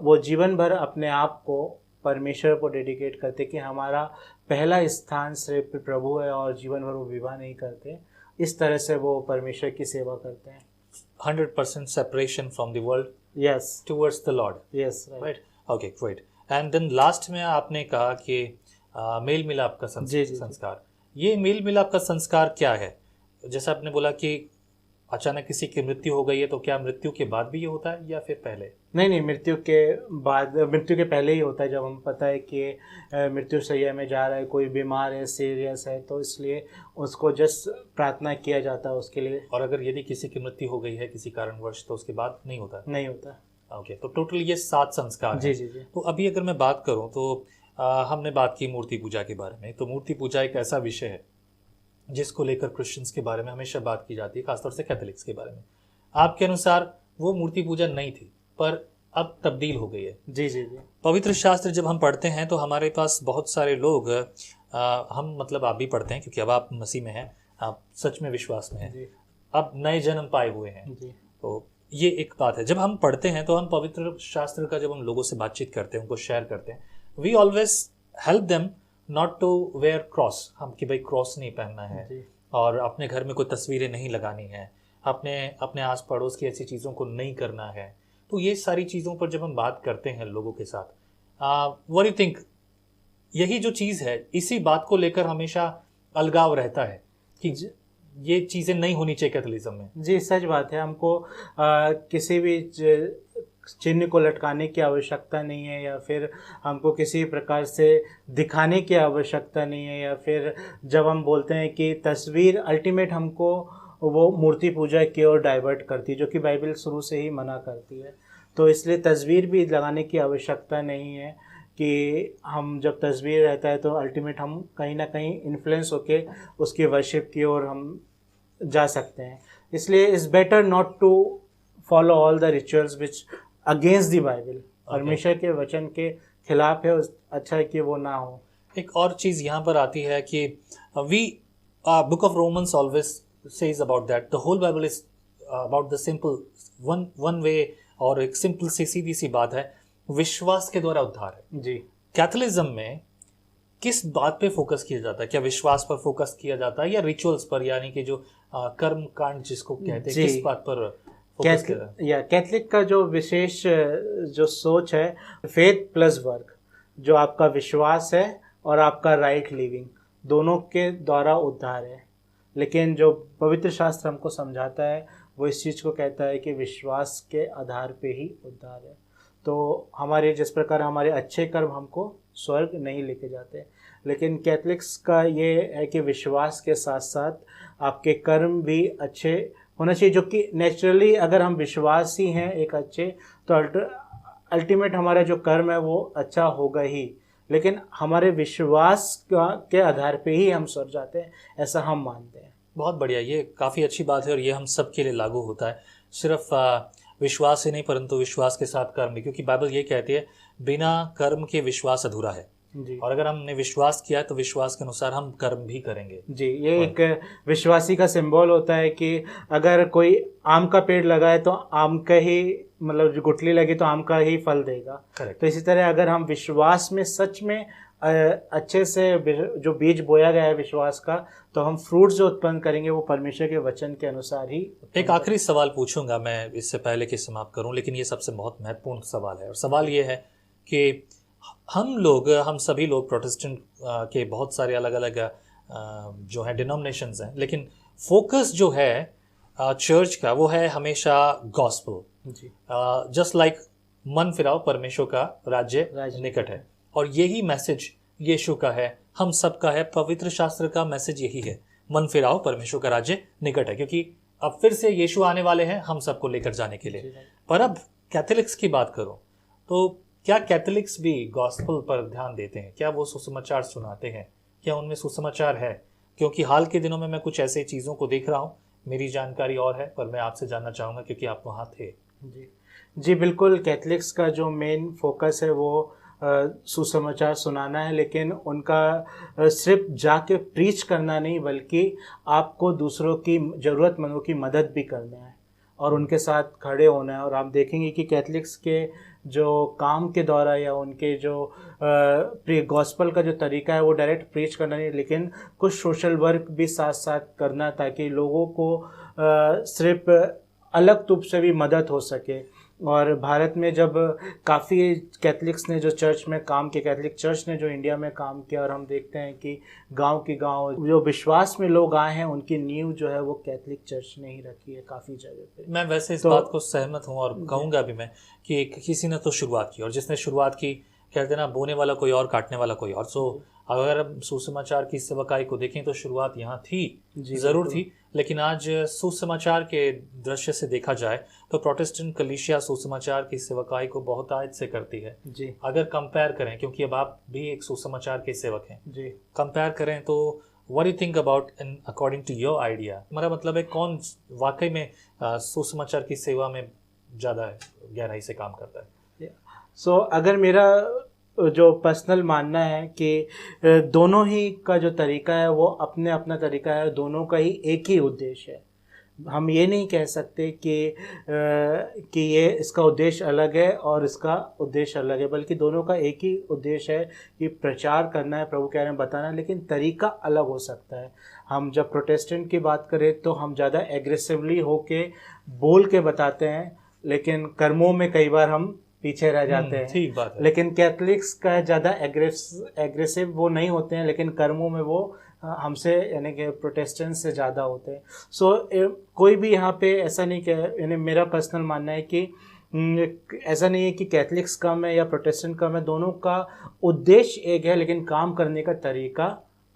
Speaker 2: वो जीवन भर अपने आप को परमेश्वर को डेडिकेट करते कि हमारा पहला स्थान सिर्फ प्रभु है, और जीवन भर वो विवाह नहीं करते। इस तरह से वो परमेश्वर की सेवा करते हैं। 100% separation from the world, yes, towards the Lord, yes, right, okay, great. And then last में आपने कहा कि मेल मिलाप का संस्कार। ये मेल मिलाप का संस्कार क्या है? जैसा आपने बोला कि अचानक किसी की मृत्यु हो गई है, तो क्या मृत्यु के बाद भी ये होता है या फिर पहले? नहीं, मृत्यु के बाद, मृत्यु के पहले ही होता है। जब हम पता है कि मृत्यु शैया में जा रहा है, कोई बीमार है, सीरियस है, तो इसलिए उसको जस्ट प्रार्थना किया जाता है उसके लिए। और अगर यदि किसी की मृत्यु हो गई है किसी कारणवश, तो उसके बाद नहीं होता? नहीं होता। ओके। तो टोटल ये 7 संस्कार जी जी जी। तो अभी अगर मैं बात करूँ तो हमने बात की मूर्ति पूजा के बारे में। तो मूर्ति पूजा एक ऐसा विषय है जिसको लेकर क्रिश्चियंस के बारे में हमेशा बात की जाती है, खासतौर से कैथोलिक्स के बारे में। आपके अनुसार वो मूर्ति पूजा नहीं थी, पर अब तब्दील हो गई है। जी जी जी। पवित्र शास्त्र जब हम पढ़ते हैं तो हमारे पास बहुत सारे लोग, हम मतलब आप भी पढ़ते हैं क्योंकि अब आप मसीह में हैं, आप सच में विश्वास में हैं, अब नए जन्म पाए हुए हैं। तो ये एक बात है। जब हम पढ़ते हैं तो हम पवित्र शास्त्र का जब हम लोगों से बातचीत करते हैं, उनको शेयर करते हैं, we always help them not to wear cross, हम कि भाई क्रॉस नहीं पहनना है, और अपने घर में कोई तस्वीरें नहीं लगानी है, अपने आस पड़ोस की ऐसी चीज़ों को नहीं करना है। तो ये सारी चीज़ों पर जब हम बात करते हैं लोगों के साथ, व्हाट यू थिंक, यही जो चीज़ है, इसी बात को लेकर हमेशा अलगाव रहता है कि ये चीज़ें नहीं होनी चाहिए कैथोलिज्म में। जी सच बात है। हमको किसी भी चिन्ह को लटकाने की आवश्यकता नहीं है, या फिर हमको किसी प्रकार से दिखाने की आवश्यकता नहीं है, या फिर जब हम बोलते हैं कि तस्वीर अल्टीमेट हमको वो मूर्ति पूजा की ओर डाइवर्ट करती है, जो कि बाइबल शुरू से ही मना करती है। तो इसलिए तस्वीर भी लगाने की आवश्यकता नहीं है कि हम जब तस्वीर रहता है तो अल्टीमेट हम कहीं ना कहीं इन्फ्लुएंस होके उसकी वर्शिप की ओर हम जा सकते हैं। इसलिए it's better not to follow all the rituals which against the Bible. परमेश्वर के वचन के खिलाफ है, अच्छा है कि वो ना हो।
Speaker 1: एक और चीज़ यहाँ पर आती है कि we book of Romans always says about that the whole Bible is about the simple one way, और एक सिंपल सी सीधी सी बात है, विश्वास के द्वारा उद्धार है।
Speaker 2: जी।
Speaker 1: कैथोलिज्म में किस बात पे फोकस किया जाता है? क्या विश्वास पर फोकस किया जाता है या रिचुअल्स पर, यानी कि जो कर्म कांड जिसको कहते हैं, किस बात पर फोकस किया जाता है?
Speaker 2: कैथलिक का जो विशेष जो सोच है, फेथ प्लस वर्क, जो आपका विश्वास है और आपका राइट लिविंग, दोनों के द्वारा उद्धार है। लेकिन जो पवित्र शास्त्र हमको समझाता है वो इस चीज़ को कहता है कि विश्वास के आधार पे ही उद्धार है। तो हमारे जिस प्रकार हमारे अच्छे कर्म हमको स्वर्ग नहीं लेके जाते, लेकिन कैथलिक्स का ये है कि विश्वास के साथ साथ आपके कर्म भी अच्छे होना चाहिए, जो कि नेचुरली अगर हम विश्वासी हैं एक अच्छे, तो अल्टीमेट हमारा जो कर्म है वो अच्छा होगा ही। लेकिन हमारे विश्वास के आधार पे ही हम स्वर्ग जाते हैं, ऐसा हम मानते हैं।
Speaker 1: बहुत बढ़िया, ये काफ़ी अच्छी बात है और ये हम सब के लिए लागू होता है। सिर्फ विश्वास ही नहीं परंतु विश्वास के साथ कर्म भी, क्योंकि बाइबल ये कहती है बिना कर्म के विश्वास अधूरा है।
Speaker 2: जी।
Speaker 1: और अगर हमने विश्वास किया तो विश्वास के अनुसार हम कर्म भी करेंगे।
Speaker 2: जी, ये एक विश्वासी का सिंबल होता है कि अगर कोई आम का पेड़ लगाए तो आम का ही, मतलब जो गुठली लगी तो आम का ही फल देगा।
Speaker 1: करेक्ट।
Speaker 2: तो इसी तरह अगर हम विश्वास में सच में अच्छे से जो बीज बोया गया है विश्वास का, तो हम फ्रूट जो उत्पन्न करेंगे वो परमेश्वर के वचन के अनुसार ही। एक
Speaker 1: आखिरी सवाल पूछूंगा मैं इससे पहले कि समाप्त करूं, लेकिन ये सबसे बहुत महत्वपूर्ण सवाल है, और सवाल ये है कि हम सभी लोग प्रोटेस्टेंट के बहुत सारे अलग अलग जो है डिनोमिनेशंस हैं, लेकिन फोकस जो है चर्च का वो है हमेशा गॉस्पेल।
Speaker 2: जी।
Speaker 1: जस्ट लाइक मन फिराओ परमेश्वर का राज्य निकट है, और यही मैसेज यीशु का है, हम सब का है, पवित्र शास्त्र का मैसेज यही है, मन फिराओ परमेश्वर का राज्य निकट है, क्योंकि अब फिर से यीशु आने वाले हैं हम सबको लेकर जाने के लिए। पर अब कैथोलिक्स की बात करो तो क्या कैथोलिक्स भी गॉस्पेल पर ध्यान देते हैं? क्या वो सुसमाचार सुनाते हैं? क्या उनमें सुसमाचार है? क्योंकि हाल के दिनों में मैं कुछ ऐसे चीज़ों को देख रहा हूँ, मेरी जानकारी और है, पर मैं आपसे जानना चाहूँगा क्योंकि आप वहाँ थे।
Speaker 2: जी बिल्कुल, कैथलिक्स का जो मेन फोकस है वो सुसमाचार सुनाना है, लेकिन उनका सिर्फ जाके प्रीच करना नहीं, बल्कि आपको दूसरों की ज़रूरतमंदों की मदद भी करना है और उनके साथ खड़े होना है। और आप देखेंगे कि कैथलिक्स के जो काम के द्वारा या उनके जो गॉस्पल का जो तरीका है वो डायरेक्ट प्रीच करना नहीं, लेकिन कुछ सोशल वर्क भी साथ साथ करना, ताकि लोगों को सिर्फ अलग तुप से भी मदद हो सके। और भारत में जब काफ़ी कैथलिक्स ने जो चर्च में काम किया, कैथलिक चर्च ने जो इंडिया में काम किया, और हम देखते हैं कि गांव के गांव जो विश्वास में लोग आए हैं उनकी नींव जो है वो कैथलिक चर्च ने ही रखी है काफ़ी जगह पे।
Speaker 1: मैं वैसे इस बात को सहमत हूँ और कहूँगा भी मैं कि किसी ने तो शुरुआत की, और जिसने शुरुआत की, कहते हैं ना, बोने वाला कोई और काटने वाला कोई और। सो अगर हम सुसमाचार की सेवकाई को देखें तो शुरुआत यहाँ थी, ज़रूर थी, लेकिन आज सुसमाचार के दृश्य से देखा जाए तो प्रोटेस्टेंट कलीसिया सुसमाचार की सेवकाई को बहुत आयत से करती है
Speaker 2: जी।
Speaker 1: अगर कंपेयर करें, क्योंकि अब आप भी एक सुसमाचार के सेवक हैं
Speaker 2: जी,
Speaker 1: कंपेयर करें तो what you think about in according to your idea, हमारा मतलब है कौन वाकई में सुसमाचार की सेवा में ज़्यादा गहराई से काम करता है?
Speaker 2: सो अगर मेरा जो पर्सनल मानना है कि दोनों ही का जो तरीका है वो अपने अपना तरीका है, दोनों का ही एक ही उद्देश्य है। हम ये नहीं कह सकते कि ये इसका उद्देश्य अलग है और इसका उद्देश्य अलग है, बल्कि दोनों का एक ही उद्देश्य है कि प्रचार करना है, प्रभु के बारे में बताना, लेकिन तरीका अलग हो सकता है। हम जब प्रोटेस्टेंट की बात करें तो हम ज़्यादा एग्रेसिवली होके बोल के बताते हैं, लेकिन कर्मों में कई बार हम पीछे रह जाते हैं।
Speaker 1: ठीक बात है।
Speaker 2: लेकिन कैथलिक्स का ज़्यादा एग्रेसिव वो नहीं होते हैं, लेकिन कर्मों में वो हमसे यानी कि प्रोटेस्टेंट से ज़्यादा होते हैं। सो कोई भी यहाँ पे ऐसा नहीं कह, यानी मेरा पर्सनल मानना है कि ऐसा नहीं है कि कैथलिक्स कम है या प्रोटेस्टेंट कम है, दोनों का उद्देश्य एक है, लेकिन काम करने का तरीका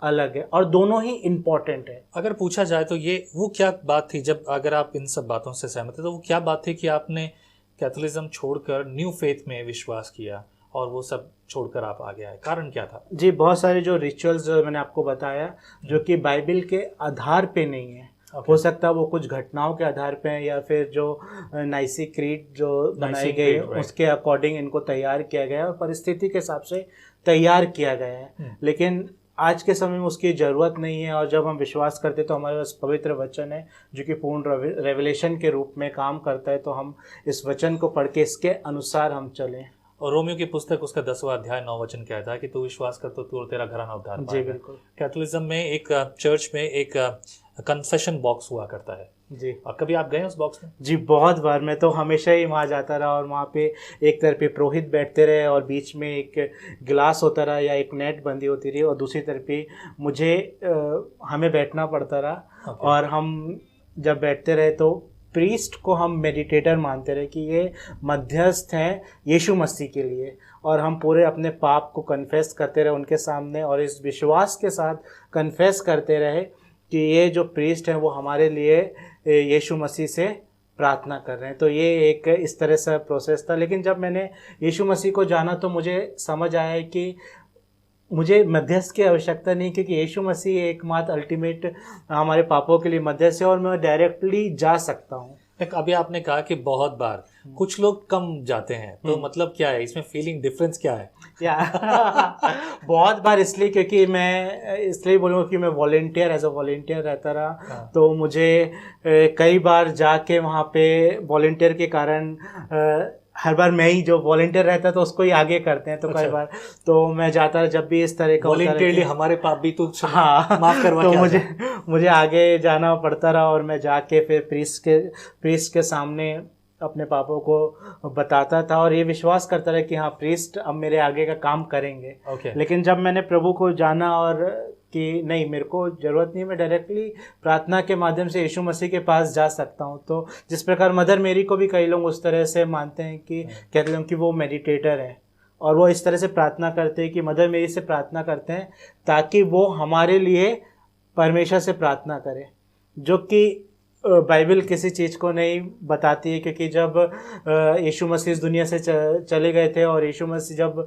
Speaker 2: अलग है और दोनों ही इम्पोर्टेंट है।
Speaker 1: अगर पूछा जाए तो ये वो क्या बात थी, जब अगर आप इन सब बातों से सहमत है तो वो क्या बात थी कि आपने कैथोलिज्म छोड़कर न्यू फेथ में विश्वास किया और वो सब छोड़कर आप आगे आए? कारण क्या था?
Speaker 2: जी, बहुत सारे जो रिचुअल्स मैंने आपको बताया जो कि बाइबल के आधार पे नहीं है, हो सकता है वो कुछ घटनाओं के आधार पे है, या फिर जो नाइसी क्रीड जो बनाई
Speaker 1: नाइसी
Speaker 2: गई
Speaker 1: क्रीड, right.
Speaker 2: उसके अकॉर्डिंग इनको तैयार किया गया है और परिस्थिति के हिसाब से तैयार किया गया है। लेकिन आज के समय में उसकी ज़रूरत नहीं है, और जब हम विश्वास करते तो हमारे पास पवित्र वचन है जो कि पूर्ण रेवलेशन के रूप में काम करता है, तो हम इस वचन को पढ़ के इसके अनुसार हम चलें।
Speaker 1: और रोमियो की पुस्तक उसका 10वां अध्याय 9 वचन कहता है कि तू विश्वास कर तो तू और तेरा घराना उद्धार
Speaker 2: जी
Speaker 1: पाएगा।
Speaker 2: बिल्कुल।
Speaker 1: कैथोलिज्म में एक चर्च में एक कन्फेशन बॉक्स हुआ करता है,
Speaker 2: जी
Speaker 1: और कभी आप गए उस बॉक्स में?
Speaker 2: जी बहुत बार, मैं तो हमेशा ही वहाँ जाता रहा, और वहाँ पे एक तरफ पे पुरोहित बैठते रहे और बीच में एक गिलास होता रहा या एक नेट बंदी होती रही, और दूसरी तरफ पे मुझे हमें बैठना पड़ता रहा। और हम जब बैठते रहे तो प्रीस्ट को हम मेडिटेटर मानते रहे कि ये मध्यस्थ हैं यीशु मसीह के लिए, और हम पूरे अपने पाप को कन्फेस करते रहे उनके सामने, और इस विश्वास के साथ कन्फेस करते रहे कि ये जो प्रीस्ट हैं वो हमारे लिए यीशु मसीह से प्रार्थना कर रहे हैं। तो ये एक इस तरह से प्रोसेस था। लेकिन जब मैंने यीशु मसीह को जाना तो मुझे समझ आया कि मुझे मध्यस्थ की आवश्यकता नहीं, क्योंकि यीशु मसीह एकमात्र अल्टीमेट हमारे पापों के लिए मध्यस्थ है, और मैं डायरेक्टली जा सकता हूँ।
Speaker 1: अभी आपने कहा कि बहुत बार कुछ लोग कम जाते हैं, तो मतलब क्या है इसमें फीलिंग डिफरेंस क्या है?
Speaker 2: या बहुत बार इसलिए, क्योंकि मैं इसलिए बोलूँगा कि मैं वॉलेंटियर एज अ वॉलेंटियर रहता रहा। तो मुझे कई बार जाके वहाँ पे वॉलेंटियर के कारण हर बार मैं ही जो वॉलेंटियर रहता तो उसको ही आगे करते हैं, तो कई बार तो मैं जाता जब भी इस तरह का
Speaker 1: वॉलेंटियरली हमारे पाप भी तो
Speaker 2: हाँ
Speaker 1: माफ करवा
Speaker 2: तो
Speaker 1: के
Speaker 2: मुझे आगे जाना पड़ता रहा, और मैं जाके फिर प्रीस्ट के सामने अपने पापों को बताता था, और ये विश्वास करता रहा कि हाँ प्रीस्ट अब मेरे आगे का काम करेंगे। लेकिन जब मैंने प्रभु को जाना और कि नहीं मेरे को ज़रूरत नहीं, मैं डायरेक्टली प्रार्थना के माध्यम से यीशु मसीह के पास जा सकता हूँ। तो जिस प्रकार मदर मेरी को भी कई लोग उस तरह से मानते हैं कि कहते हैं कि वो मेडिटेटर है, और वो इस तरह से प्रार्थना करते हैं कि मदर मेरी से प्रार्थना करते हैं ताकि वो हमारे लिए परमेश्वर से प्रार्थना करें, जो कि बाइबल किसी चीज़ को नहीं बताती है। क्योंकि जब यीशु मसीह इस दुनिया से चले गए थे, और यीशु मसीह जब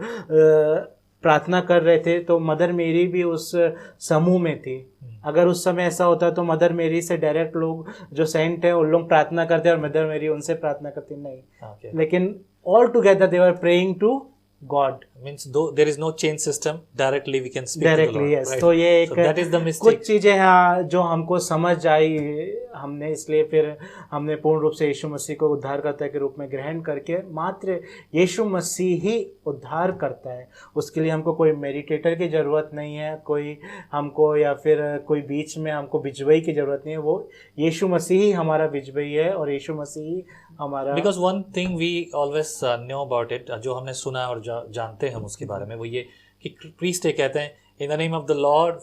Speaker 2: प्रार्थना कर रहे थे तो मदर मेरी भी उस समूह में थी। अगर उस समय ऐसा होता तो मदर मेरी से डायरेक्ट लोग जो सेंट हैं उन लोग प्रार्थना करते और मदर मेरी उनसे प्रार्थना करती नहीं। लेकिन all together they were praying to God
Speaker 1: means though there is no chain system, directly we can speak
Speaker 2: directly,
Speaker 1: to the Lord,
Speaker 2: yes.
Speaker 1: right?
Speaker 2: तो ये एक
Speaker 1: so that is the mistake.
Speaker 2: कुछ चीज़ें हैं जो हमको समझ आई हमने, इसलिए फिर हमने पूर्ण रूप से यीशु मसीह को उद्धारकर्ता के रूप में ग्रहण करके मात्र यीशु मसीह ही उद्धार करता है। उसके लिए हमको कोई मेडिटेटर की ज़रूरत नहीं है, कोई हमको या फिर कोई बीच में हमको बिजवई की ज़रूरत नहीं है। वो यीशु मसीह ही हमारा बिजवई है, और यीशु मसीह ही हमारा।
Speaker 1: Because one thing we always know about it, जो हमने सुना और जानते हैं हम उसके बारे में, वो ये कि प्रीस्ट ये कहते हैं in the name of the Lord,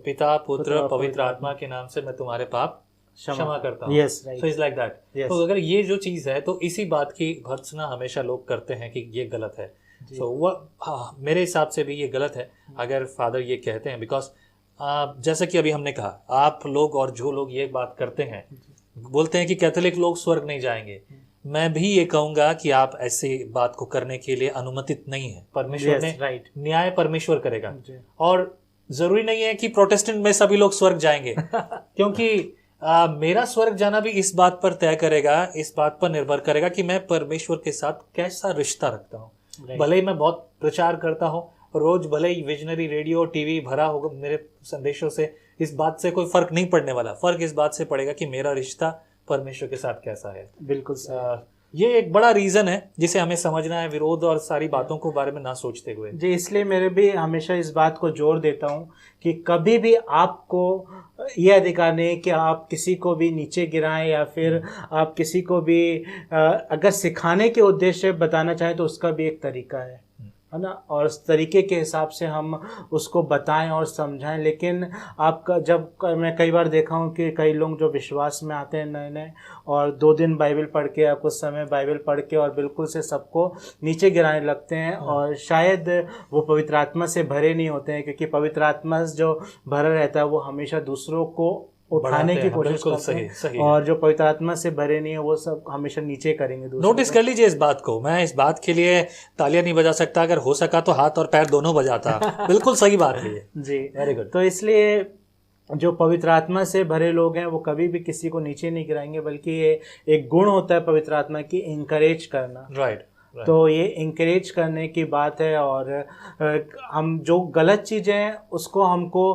Speaker 1: पिता पुत्र पवित्र आत्मा के नाम से मैं तुम्हारे पाप क्षमा करता हूँ।
Speaker 2: yes, right.
Speaker 1: So it's like that.
Speaker 2: Yes.
Speaker 1: तो अगर ये जो चीज़ है तो इसी बात की भर्त्सना हमेशा लोग करते हैं कि ये गलत है। सो वो मेरे हिसाब से भी ये गलत है अगर फादर ये कहते हैं, बिकॉज जैसा कि अभी हमने कहा, आप लोग और जो लोग ये बात करते हैं बोलते हैं कि कैथोलिक लोग स्वर्ग नहीं जाएंगे। मैं भी ये कहूंगा कि आप ऐसी बात को करने के लिए अनुमतित नहीं है। परमेश्वर ने न्याय परमेश्वर करेगा, और जरूरी नहीं है कि प्रोटेस्टेंट में सभी लोग स्वर्ग जाएंगे क्योंकि मेरा स्वर्ग जाना भी इस बात पर तय करेगा, इस बात पर निर्भर करेगा कि मैं परमेश्वर के साथ कैसा रिश्ता रखता हूँ। भले ही मैं बहुत प्रचार करता हूँ, रोज भले ही विजनरी रेडियो टीवी भरा होगा मेरे संदेशों से, इस बात से कोई फर्क नहीं पड़ने वाला। फर्क इस बात से पड़ेगा कि मेरा रिश्ता परमेश्वर के साथ कैसा है।
Speaker 2: बिल्कुल
Speaker 1: ये एक बड़ा रीजन है जिसे हमें समझना है, विरोध और सारी बातों को बारे में ना सोचते हुए
Speaker 2: जी। इसलिए मेरे भी हमेशा इस बात को जोर देता हूँ कि कभी भी आपको ये अधिकार नहीं कि आप किसी को भी नीचे गिराएं, या फिर आप किसी को भी अगर सिखाने के उद्देश्य से बताना चाहें तो उसका भी एक तरीका है ना, और उस तरीके के हिसाब से हम उसको बताएं और समझाएं। लेकिन आपका जब मैं कई बार देखा हूं कि कई लोग जो विश्वास में आते हैं नए नए, और 2 दिन बाइबल पढ़ के या कुछ समय बाइबल पढ़ के और बिल्कुल से सबको नीचे गिराने लगते हैं, और शायद वो पवित्र आत्मा से भरे नहीं होते हैं, क्योंकि पवित्र आत्मा जो भरा रहता है वो हमेशा दूसरों को उठाने की कोशिश करते हैं, और जो पवित्र आत्मा से भरे नहीं है वो सब हमेशा नीचे करेंगे।
Speaker 1: नोटिस कर लीजिए इस बात को। मैं इस बात के लिए तालियां नहीं बजा सकता, अगर हो सका तो हाथ और पैर दोनों बजाता। बिल्कुल सही बात है ये
Speaker 2: जी,
Speaker 1: वेरी गुड।
Speaker 2: तो इसलिए जो पवित्र आत्मा से भरे लोग हैं वो कभी भी किसी को नीचे नहीं गिराएंगे, बल्कि ये एक गुण होता है पवित्र आत्मा की, इंकरेज करना।
Speaker 1: राइट।
Speaker 2: तो ये इंकरेज करने की बात है। और हम जो गलत चीज़ें हैं उसको हमको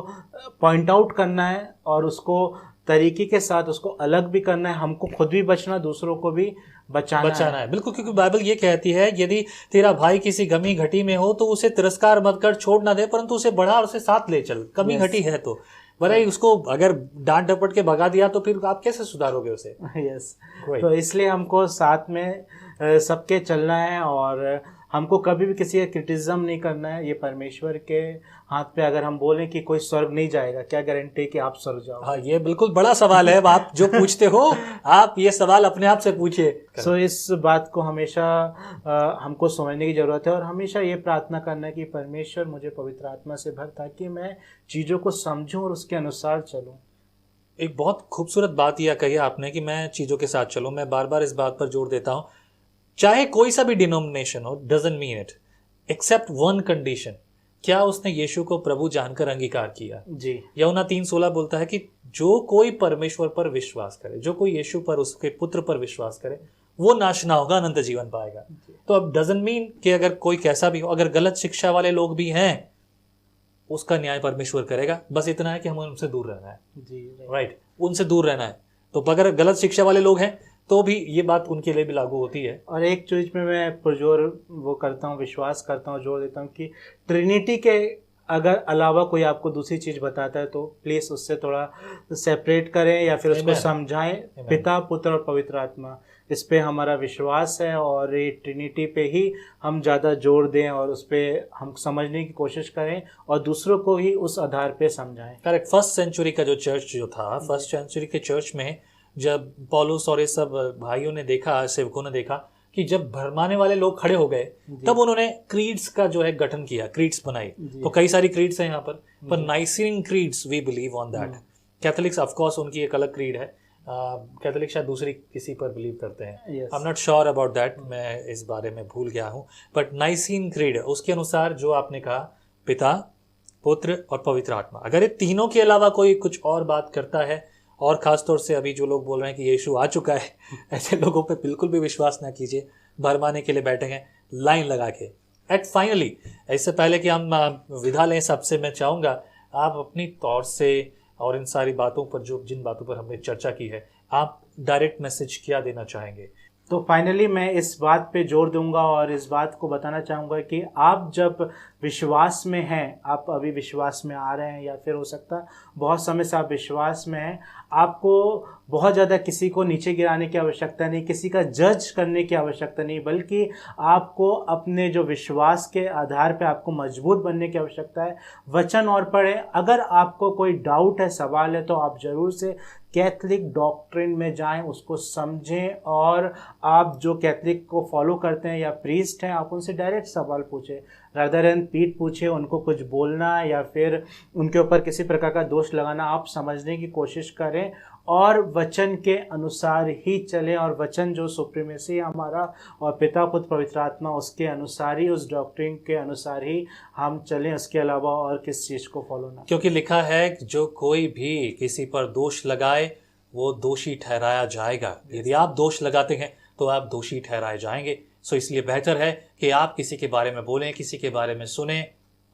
Speaker 2: पॉइंट आउट करना है और उसको तरीके के साथ उसको अलग भी करना है। हमको खुद भी बचना, दूसरों को भी बचाना है।
Speaker 1: बिल्कुल, क्योंकि बाइबल ये कहती है यदि तेरा भाई किसी गमी घटी में हो तो उसे तिरस्कार मत कर, छोड़ ना दे, परंतु उसे बढ़ा और उसे साथ ले चल। कमी घटी है तो भाई उसको अगर डांट डपट के भगा दिया तो फिर आप कैसे सुधारोगे उसे?
Speaker 2: यस। तो इसलिए हमको साथ में सबके चलना है और हमको कभी भी किसी का क्रिटिसिज्म नहीं करना है। ये परमेश्वर के हाथ पे। अगर हम बोलें कि कोई स्वर्ग नहीं जाएगा, क्या गारंटी कि आप स्वर्ग जाओ?
Speaker 1: हाँ, ये बिल्कुल बड़ा सवाल है। आप जो पूछते हो आप ये सवाल अपने आप से पूछिए।
Speaker 2: सो इस बात को हमेशा हमको समझने की जरूरत है और हमेशा ये प्रार्थना करना है कि परमेश्वर मुझे पवित्र आत्मा से भर, ताकि मैं चीज़ों को समझूं और उसके अनुसार चलूं।
Speaker 1: एक बहुत खूबसूरत बात यह कही आपने कि मैं चीज़ों के साथ चलूं। मैं बार बार इस बात पर जोर देता हूं, चाहे कोई सा भी डिनोमिनेशन हो, doesn't mean it, except one condition. क्या उसने यीशु को प्रभु जानकर अंगीकार किया?
Speaker 2: जी।
Speaker 1: यूहन्ना 3:16 बोलता है कि जो कोई परमेश्वर पर विश्वास करे, जो कोई यीशु पर, उसके पुत्र पर विश्वास करे, वो नाश ना होगा, अनंत जीवन पाएगा। तो अब डजंट मीन कि अगर कोई कैसा भी हो, अगर गलत शिक्षा वाले लोग भी हैं, उसका न्याय परमेश्वर करेगा। बस इतना है कि हमें उनसे दूर रहना है।
Speaker 2: जी।
Speaker 1: राइट, उनसे दूर रहना है। तो अगर गलत शिक्षा वाले लोग हैं तो भी ये बात उनके लिए भी लागू होती है।
Speaker 2: और एक चीज में मैं पुरजोर वो करता हूँ, विश्वास करता हूँ, जोर देता हूँ कि ट्रिनिटी के अगर अलावा कोई आपको दूसरी चीज बताता है तो प्लीज उससे थोड़ा सेपरेट करें या फिर उसको समझाएं। पिता, पुत्र और पवित्र आत्मा, इस पे हमारा विश्वास है और ये ट्रिनिटी पे ही हम ज़्यादा जोर दें और उस पर हम समझने की कोशिश करें और दूसरों को ही उस आधार पे समझाएं।
Speaker 1: करेक्ट। फर्स्ट सेंचुरी का जो चर्च जो था, फर्स्ट सेंचुरी के चर्च में जब पौलुस और ये सब भाइयों ने देखा, सेवकों ने देखा कि जब भरमाने वाले लोग खड़े हो गए, तब उन्होंने क्रीड्स का जो है गठन किया, क्रीड्स बनाई। तो कई सारी क्रीड्स हैं यहाँ पर Nicene creeds, we believe on that. Catholics of course उनकी एक अलग क्रीड है, कैथोलिक शायद दूसरी किसी पर बिलीव करते हैं। I am not sure about that, मैं इस बारे में भूल गया हूँ। बट नाइसीन क्रीड, उसके अनुसार जो आपने कहा, पिता, पुत्र और पवित्र आत्मा, अगर ये तीनों के अलावा कोई कुछ और बात करता है, और खासतौर से अभी जो लोग बोल रहे हैं कि यीशु आ चुका है, ऐसे लोगों पे बिल्कुल भी विश्वास ना कीजिए। भरमाने के लिए बैठे हैं लाइन लगा के। एट फाइनली, इससे पहले कि हम विदा लें सबसे, मैं चाहूँगा आप अपनी तौर से और इन सारी बातों पर, जो जिन बातों पर हमने चर्चा की है, आप डायरेक्ट मैसेज क्या देना चाहेंगे?
Speaker 2: तो फाइनली मैं इस बात पे जोर दूंगा और इस बात को बताना चाहूँगा कि आप जब विश्वास में हैं, आप अभी विश्वास में आ रहे हैं या फिर हो सकता है बहुत समय से आप विश्वास में हैं, आपको बहुत ज़्यादा किसी को नीचे गिराने की आवश्यकता नहीं, किसी का जज करने की आवश्यकता नहीं, बल्कि आपको अपने जो विश्वास के आधार पे आपको मजबूत बनने की आवश्यकता है। वचन और पढ़ें। अगर आपको कोई डाउट है, सवाल है, तो आप ज़रूर से कैथलिक डॉक्ट्रिन में जाएं, उसको समझें और आप जो कैथलिक को फॉलो करते हैं या प्रीस्ट हैं, आप उनसे डायरेक्ट सवाल पूछें, रादर देन पीठ पूछे, उनको कुछ बोलना या फिर उनके ऊपर किसी प्रकार का दोष लगाना। आप समझने की कोशिश करें और वचन के अनुसार ही चलें, और वचन जो सुप्रीमेसी है हमारा और पिता, पुत्र, पवित्र आत्मा, उसके अनुसार ही, उस डॉक्ट्रिन के अनुसार ही हम चलें, उसके अलावा और किस चीज़ को फॉलो ना।
Speaker 1: क्योंकि लिखा है कि जो कोई भी किसी पर दोष लगाए वो दोषी ठहराया जाएगा। यदि आप दोष लगाते हैं तो आप दोषी ठहराए जाएंगे। सो इसलिए बेहतर है कि आप किसी के बारे में बोलें, किसी के बारे में सुने।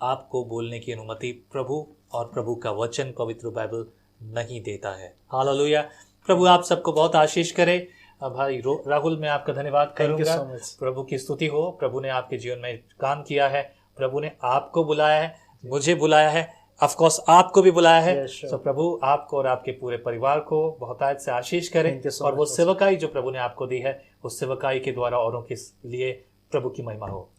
Speaker 1: आपको बोलने की अनुमति प्रभु और प्रभु का वचन, पवित्र बाइबल नहीं देता है। हालेलुया। प्रभु आप सबको बहुत आशीष करे। भाई राहुल, मैं आपका धन्यवाद करूंगा। प्रभु की स्तुति हो। प्रभु ने आपके जीवन में काम किया है, प्रभु ने आपको बुलाया है, मुझे बुलाया है, ऑफ कोर्स आपको भी बुलाया है। तो प्रभु आपको और आपके पूरे परिवार को बहुतायत से आशीष करें और वो सेवकाई जो प्रभु ने आपको दी है, उस सेवकाई के द्वारा औरों के लिए प्रभु की महिमा हो।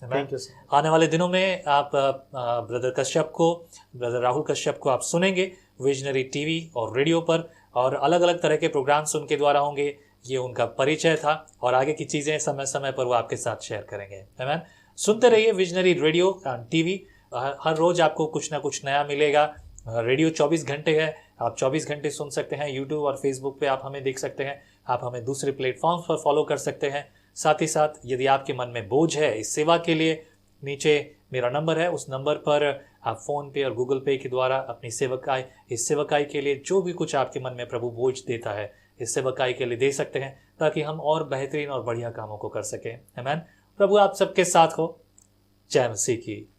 Speaker 1: आने वाले दिनों में आप ब्रदर कश्यप को, ब्रदर राहुल कश्यप को आप सुनेंगे विजनरी टीवी और रेडियो पर, और अलग अलग तरह के प्रोग्राम्स उनके द्वारा होंगे। ये उनका परिचय था और आगे की चीज़ें समय समय पर वो आपके साथ शेयर करेंगे। आमीन। सुनते रहिए विजनरी रेडियो टीवी। हर रोज आपको कुछ ना कुछ नया मिलेगा। रेडियो 24 घंटे है, आप 24 घंटे सुन सकते हैं। यूट्यूब और फेसबुक पे आप हमें देख सकते हैं। आप हमें दूसरे प्लेटफॉर्म्स पर फॉलो कर सकते हैं। साथ ही साथ यदि आपके मन में बोझ है इस सेवा के लिए, नीचे मेरा नंबर है, उस नंबर पर आप फ़ोन पे और गूगल पे के द्वारा अपनी सेवकाई, इस सेवकाई के लिए जो भी कुछ आपके मन में प्रभु बोझ देता है, इस सेवकाई के लिए दे सकते हैं, ताकि हम और बेहतरीन और बढ़िया कामों को कर सकें। आमीन। प्रभु आप सबके साथ हो। जय मसीह की।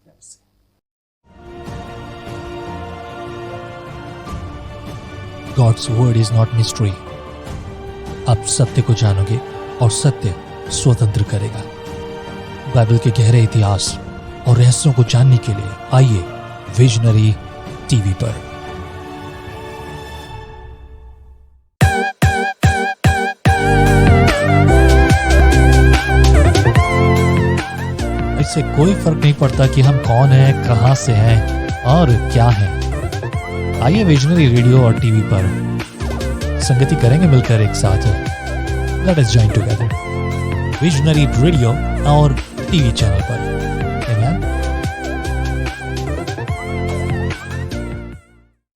Speaker 4: God's word is not mystery. आप सत्य को जानोगे और सत्य स्वतंत्र करेगा। बाइबल के गहरे इतिहास और रहस्यों को जानने के लिए आइए विजनरी टीवी पर। इससे कोई फर्क नहीं पड़ता कि हम कौन हैं, कहां से हैं और क्या हैं। आइए विजनरी रेडियो और टीवी पर संगति करेंगे मिलकर एक साथ। Let us join together visionary radio और टीवी चैनल पर।